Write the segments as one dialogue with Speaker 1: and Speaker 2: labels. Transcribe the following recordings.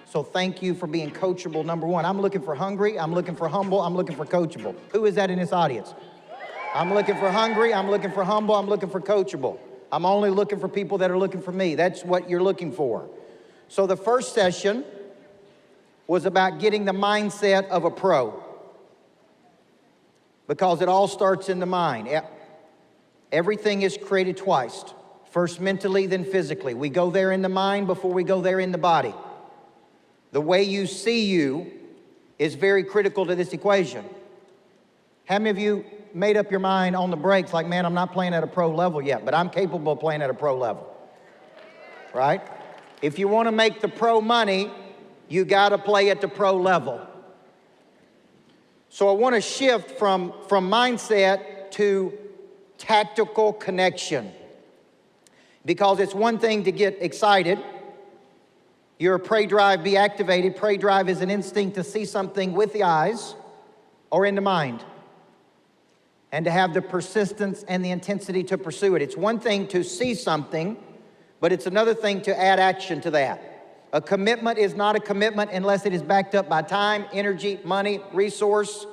Speaker 1: So thank you for being coachable, number one. I'm looking for hungry, I'm looking for humble, I'm looking for coachable. Who is that in this audience? I'm looking for hungry, I'm looking for humble, I'm looking for coachable. I'm only looking for people that are looking for me. That's what you're looking for. So the first session was about getting the mindset of a pro, because it all starts in the mind. Everything is created twice. First mentally, then physically. We go there in the mind before we go there in the body. The way you see you is very critical to this equation. How many of you made up your mind on the breaks like, man, I'm not playing at a pro level yet, but I'm capable of playing at a pro level, right? If you want to make the pro money, you got to play at the pro level. So I want to shift from mindset to tactical connection, because it's one thing to get excited. Your prey drive be activated. Prey drive is an instinct to see something with the eyes or in the mind, and to have the persistence and the intensity to pursue it. It's one thing to see something, but it's another thing to add action to that. A commitment is not a commitment unless it is backed up by time, energy, money, resource.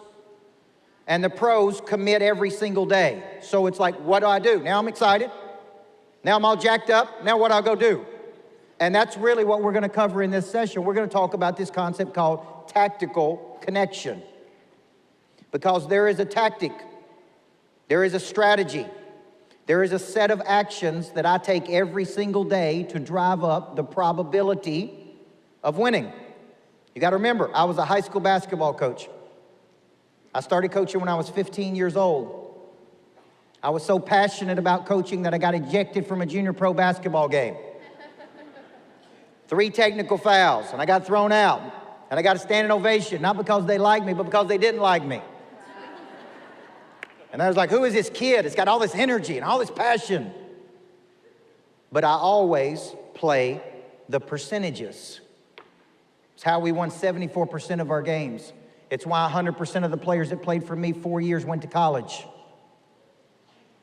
Speaker 1: And the pros commit every single day. So it's like, what do I do? Now I'm excited. Now I'm all jacked up. Now what do I go do? And that's really what we're going to cover in this session. We're going to talk about this concept called tactical connection. Because there is a tactic. There is a strategy. There is a set of actions that I take every single day to drive up the probability of winning. You got to remember, I was a high school basketball coach. I started coaching when I was 15 years old. I was so passionate about coaching that I got ejected from a junior pro basketball game. 3 technical fouls, and I got thrown out. And I got a standing ovation, not because they liked me, but because they didn't like me. And I was like, who is this kid? It's got all this energy and all this passion. But I always play the percentages. It's how we won 74% of our games. It's why 100% of the players that played for me 4 years went to college.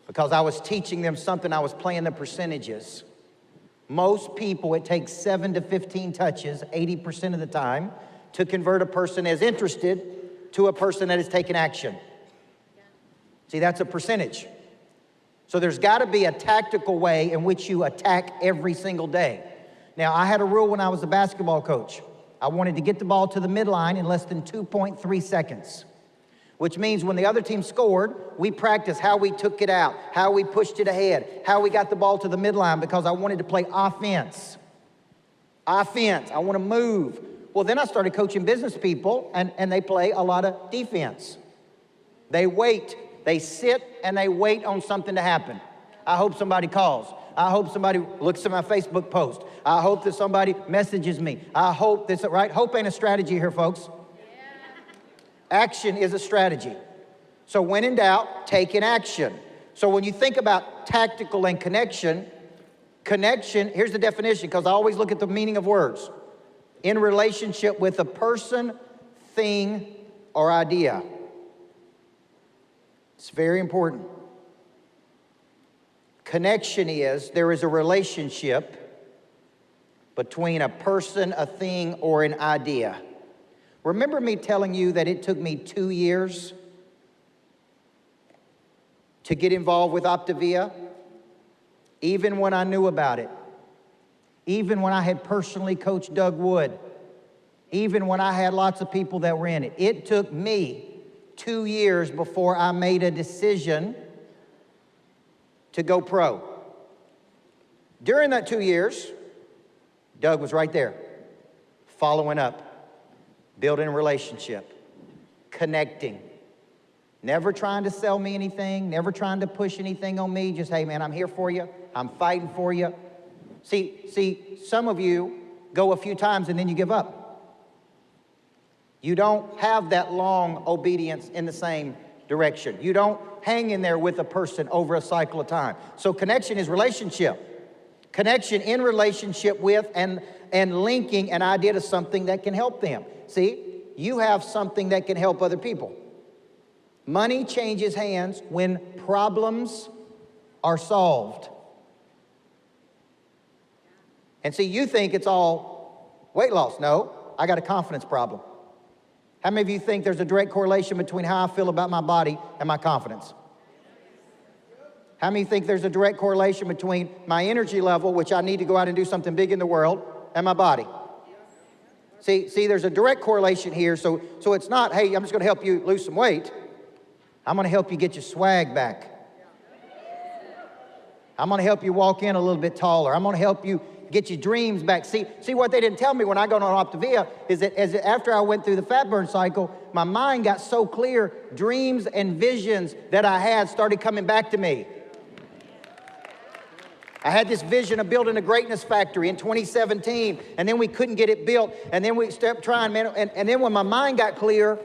Speaker 1: Because I was teaching them something, I was playing the percentages. Most people, it takes 7 to 15 touches, 80% of the time, to convert a person as interested to a person that is taking action. See, that's a percentage. So there's got to be a tactical way in which you attack every single day. Now, I had a rule when I was a basketball coach. I wanted to get the ball to the midline in less than 2.3 seconds, which means when the other team scored, we practiced how we took it out, how we pushed it ahead, how we got the ball to the midline, because I wanted to play offense. Offense, I want to move. Well, then I started coaching business people, and they play a lot of defense. They wait. They sit and they wait on something to happen. I hope somebody calls. I hope somebody looks at my Facebook post. I hope that somebody messages me. I hope that's right. Hope ain't a strategy here, folks. Action is a strategy. So when in doubt, take an action. So when you think about tactical and connection, here's the definition, because I always look at the meaning of words. In relationship with a person, thing, or idea. It's very important. Connection is, there is a relationship between a person, a thing, or an idea. Remember me telling you that it took me 2 years to get involved with Optavia? Even when I knew about it. Even when I had personally coached Doug Wood. Even when I had lots of people that were in it. It took me 2 years before I made a decision to go pro. During that 2 years, Doug was right there, following up, building a relationship, connecting, never trying to sell me anything, never trying to push anything on me, just, hey man, I'm here for you, I'm fighting for you. See, some of you go a few times and then you give up. You don't have that long obedience in the same direction. You don't hang in there with a person over a cycle of time. So connection is relationship. Connection in relationship with and linking an idea to something that can help them. See, you have something that can help other people. Money changes hands when problems are solved. And see, you think it's all weight loss. No. I got a confidence problem. How many of you think there's a direct correlation between how I feel about my body and my confidence? How many think there's a direct correlation between my energy level, which I need to go out and do something big in the world, and my body? See, there's a direct correlation here, so it's not, hey, I'm just gonna help you lose some weight. I'm gonna help you get your swag back. I'm gonna help you walk in a little bit taller. I'm gonna help you get your dreams back. See what they didn't tell me when I got on Optavia is that after I went through the fat burn cycle, my mind got so clear, dreams and visions that I had started coming back to me. I had this vision of building a greatness factory in 2017, and then we couldn't get it built, and then we stepped trying, man, and then when my mind got clear,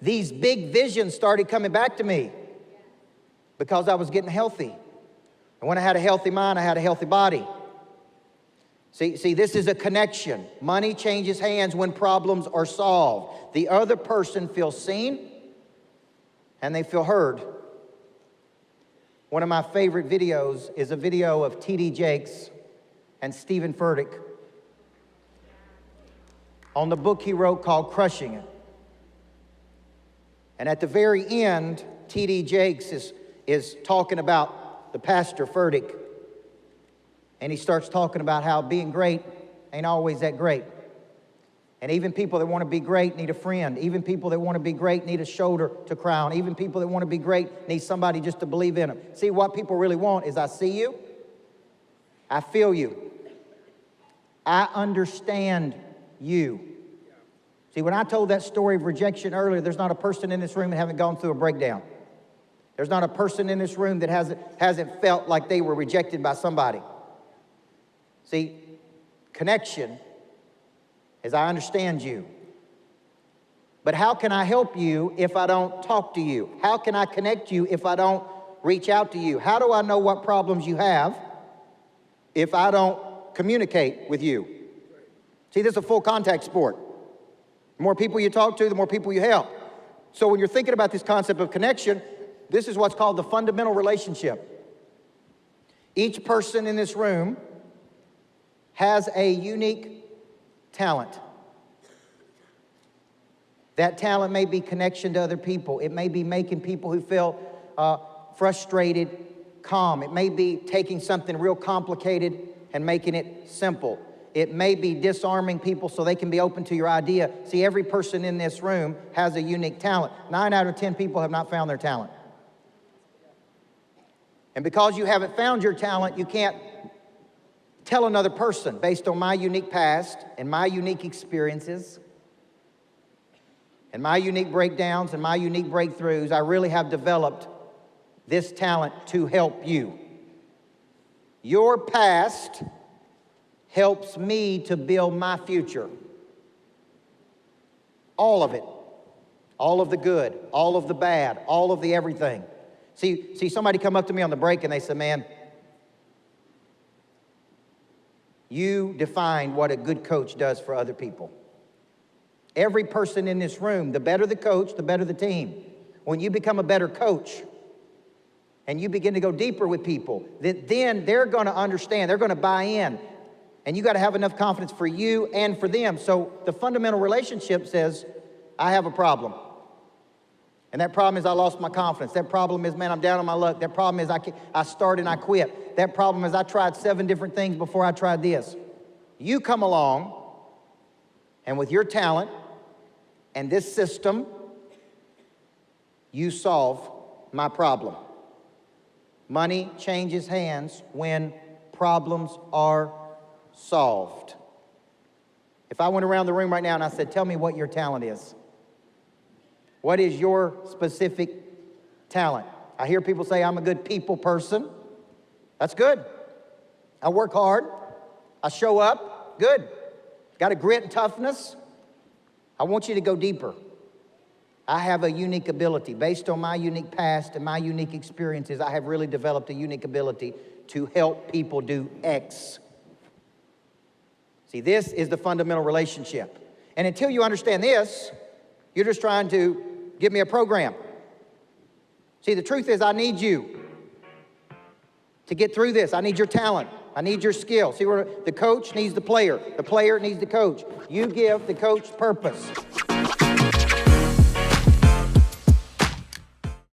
Speaker 1: these big visions started coming back to me because I was getting healthy. And when I had a healthy mind, I had a healthy body. See, this is a connection. Money changes hands when problems are solved. The other person feels seen, and they feel heard. One of my favorite videos is a video of T.D. Jakes and Stephen Furtick on the book he wrote called Crushing It. And at the very end, T.D. Jakes is talking about the pastor Furtick, and he starts talking about how being great ain't always that great. And even people that want to be great need a friend. Even people that want to be great need a shoulder to cry on. Even people that want to be great need somebody just to believe in them. See, what people really want is I see you, I feel you, I understand you. See, when I told that story of rejection earlier, there's not a person in this room that haven't gone through a breakdown. There's not a person in this room that hasn't felt like they were rejected by somebody. See, connection is I understand you. But how can I help you if I don't talk to you? How can I connect you if I don't reach out to you? How do I know what problems you have if I don't communicate with you? See, this is a full contact sport. The more people you talk to, the more people you help. So when you're thinking about this concept of connection, this is what's called the fundamental relationship. Each person in this room has a unique talent. That talent may be connection to other people. It may be making people who feel frustrated calm. It may be taking something real complicated and making it simple. It may be disarming people so they can be open to your idea. See, every person in this room has a unique talent. 9 out of 10 people have not found their talent. And because you haven't found your talent, you can't tell another person, based on my unique past and my unique experiences and my unique breakdowns and my unique breakthroughs, I really have developed this talent to help you. Your past helps me to build my future. All of it. All of the good, all of the bad, all of the everything. See, somebody come up to me on the break and they said, man, you define what a good coach does for other people. Every person in this room, the better the coach, the better the team. When you become a better coach and you begin to go deeper with people, then they're going to understand, they're going to buy in. And you got to have enough confidence for you and for them. So the fundamental relationship says, I have a problem. And that problem is I lost my confidence. That problem is, man, I'm down on my luck. That problem is I started and I quit. That problem is I tried 7 different things before I tried this. You come along, and with your talent and this system, you solve my problem. Money changes hands when problems are solved. If I went around the room right now and I said, tell me what your talent is. What is your specific talent? I hear people say, I'm a good people person. That's good. I work hard. I show up. Good. Got a grit and toughness. I want you to go deeper. I have a unique ability. Based on my unique past and my unique experiences, I have really developed a unique ability to help people do X. See, this is the fundamental relationship. And until you understand this, you're just trying to give me a program. See, the truth is I need you to get through this. I need your talent. I need your skill. See where the coach needs the player needs the coach. You give the coach purpose.